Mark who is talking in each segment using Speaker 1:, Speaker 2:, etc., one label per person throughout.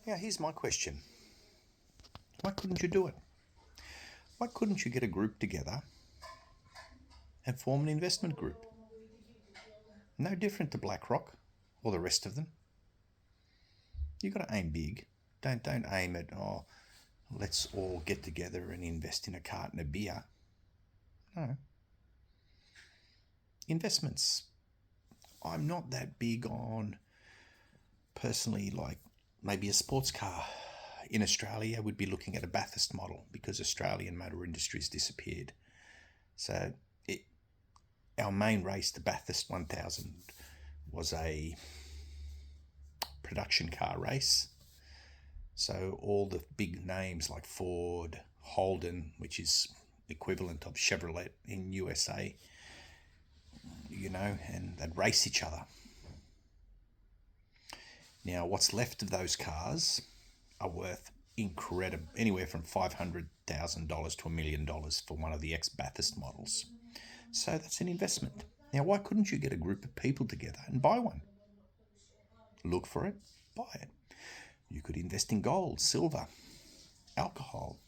Speaker 1: Now, here's my question. Why couldn't you do it? Why couldn't you get a group together and form an investment group? No different to BlackRock or the rest of them. You've got to aim big. Don't aim at, let's all get together and invest in a carton of beer. No. Investments. I'm not that big on, personally, like maybe a sports car. In Australia, we'd be looking at a Bathurst model because Australian motor industry's disappeared. So our main race, the Bathurst 1000, was a production car race. So all the big names like Ford, Holden, which is equivalent of Chevrolet in USA, and they'd race each other. Now, what's left of those cars are worth incredible, anywhere from $500,000 to $1 million for one of the ex-Bathurst models. So that's an investment. Now, why couldn't you get a group of people together and buy one? Look for it, buy it. You could invest in gold, silver, alcohol.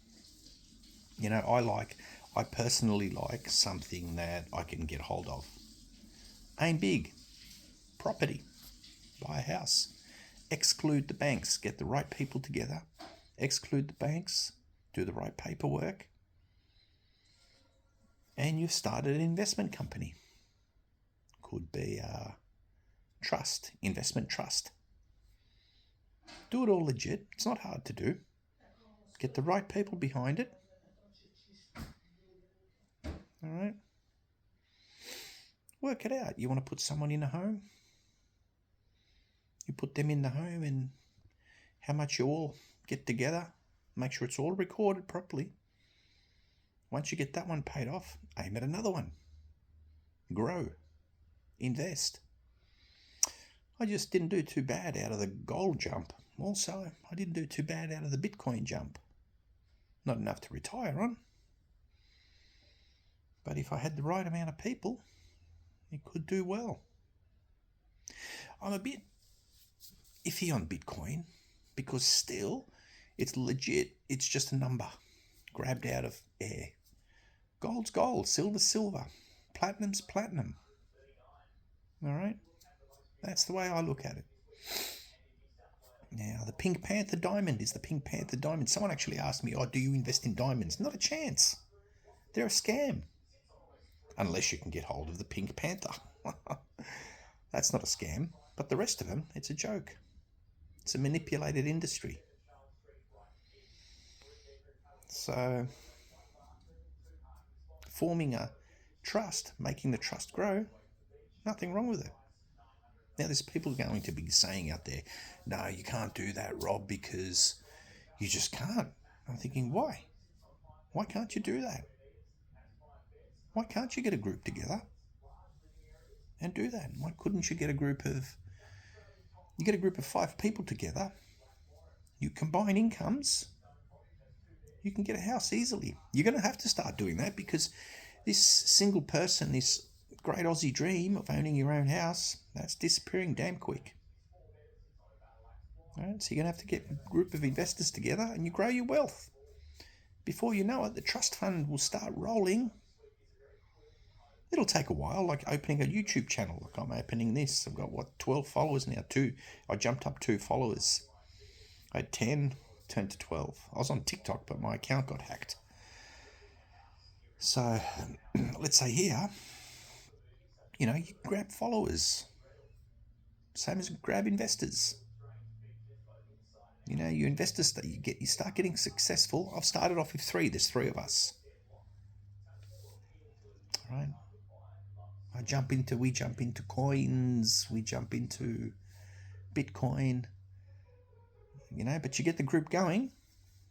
Speaker 1: I personally like something that I can get hold of. Aim big. Property. Buy a house. Exclude the banks. Get the right people together. Exclude the banks. Do the right paperwork. And you've started an investment company. Could be a trust, investment trust. Do it all legit. It's not hard to do. Get the right people behind it. All right. Work it out. You want to put someone in a home? You put them in the home, and how much you all get together. Make sure it's all recorded properly. Once you get that one paid off, aim at another one. Grow. Invest. I just didn't do too bad out of the gold jump. Also, I didn't do too bad out of the Bitcoin jump. Not enough to retire on. But if I had the right amount of people, it could do well. I'm a bit iffy on Bitcoin because still it's legit. It's just a number grabbed out of air. Gold's gold, silver's silver, platinum's platinum. All right? That's the way I look at it. Now, the Pink Panther diamond is the Pink Panther diamond. Someone actually asked me, do you invest in diamonds? Not a chance. They're a scam. Unless you can get hold of the Pink Panther. That's not a scam. But the rest of them, it's a joke. It's a manipulated industry. So, forming a trust, making the trust grow, nothing wrong with it. Now, there's people going to be saying out there, no, you can't do that, Rob, because you just can't. I'm thinking, why? Why can't you do that? Why can't you get a group together and do that? Why couldn't you get a group of 5 people together, you combine incomes, you can get a house easily. You're going to have to start doing that because this single person, this great Aussie dream of owning your own house, that's disappearing damn quick. All right, so you're going to have to get a group of investors together and you grow your wealth. Before you know it, the trust fund will start rolling. It'll take a while, like opening a YouTube channel. Like I'm opening this. I've got, 12 followers now? 2. I jumped up 2 followers. I had 10, turned to 12. I was on TikTok, but my account got hacked. So, let's say here, you grab followers. Same as grab investors. You investors, you start getting successful. I've started off with 3. There's 3 of us. All right. We jump into coins. We jump into Bitcoin. But you get the group going,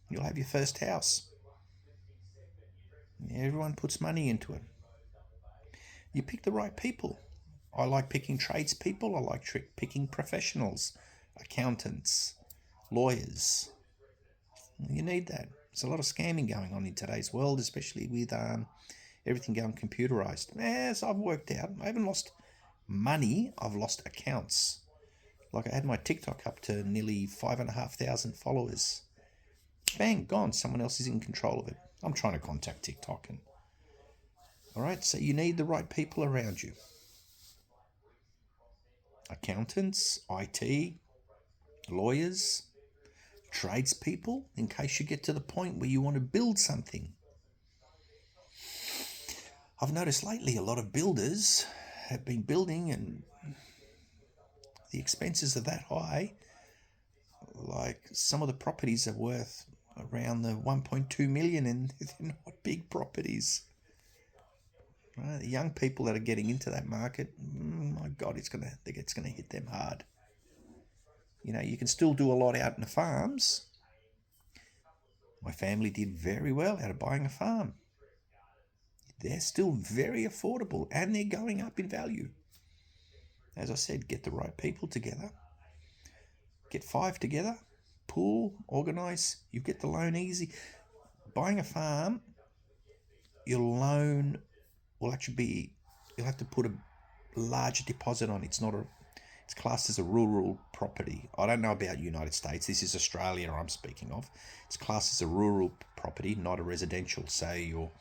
Speaker 1: you'll have your first house. Everyone puts money into it. You pick the right people. I like picking tradespeople. I like picking professionals, accountants, lawyers. You need that. There's a lot of scamming going on in today's world, especially with everything going computerized. As I've worked out, I haven't lost money. I've lost accounts. Like I had my TikTok up to nearly 5,500 followers. Bang, gone. Someone else is in control of it. I'm trying to contact TikTok. All right, so you need the right people around you. Accountants, IT, lawyers, tradespeople, in case you get to the point where you want to build something. I've noticed lately a lot of builders have been building and the expenses are that high. Like some of the properties are worth around the 1.2 million and they're not big properties. Right? The young people that are getting into that market, my God, it's gonna hit them hard. You know, you can still do a lot out in the farms. My family did very well out of buying a farm. They're still very affordable and they're going up in value. As I said, get the right people together. Get 5 together, pool, organise, you get the loan easy. Buying a farm, your loan will actually be, you'll have to put a larger deposit on. It's classed as a rural property. I don't know about United States. This is Australia I'm speaking of. It's classed as a rural property, not a residential. So your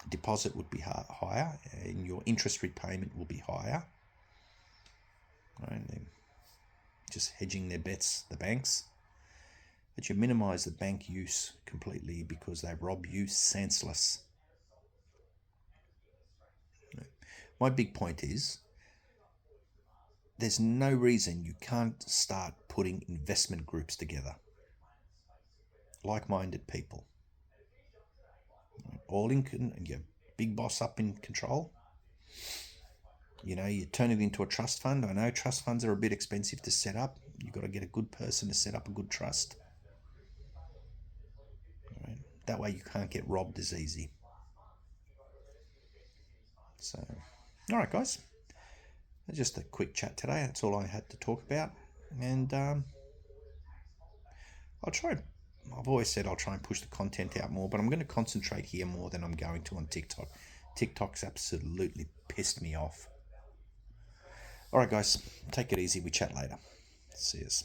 Speaker 1: deposit would be higher and your interest repayment will be higher. Right? They're just hedging their bets, the banks. But you minimise the bank use completely because they rob you senseless. My big point is there's no reason you can't start putting investment groups together. Like-minded people. All in, and your big boss up in control. You know, you turn it into a trust fund. I know trust funds are a bit expensive to set up. You've got to get a good person to set up a good trust. Right? That way you can't get robbed as easy. So, all right, guys. Just a quick chat today. That's all I had to talk about. And I've always said I'll try and push the content out more, but I'm going to concentrate here more than I'm going to on TikTok. TikTok's absolutely pissed me off. All right, guys, take it easy. We chat later. See yous.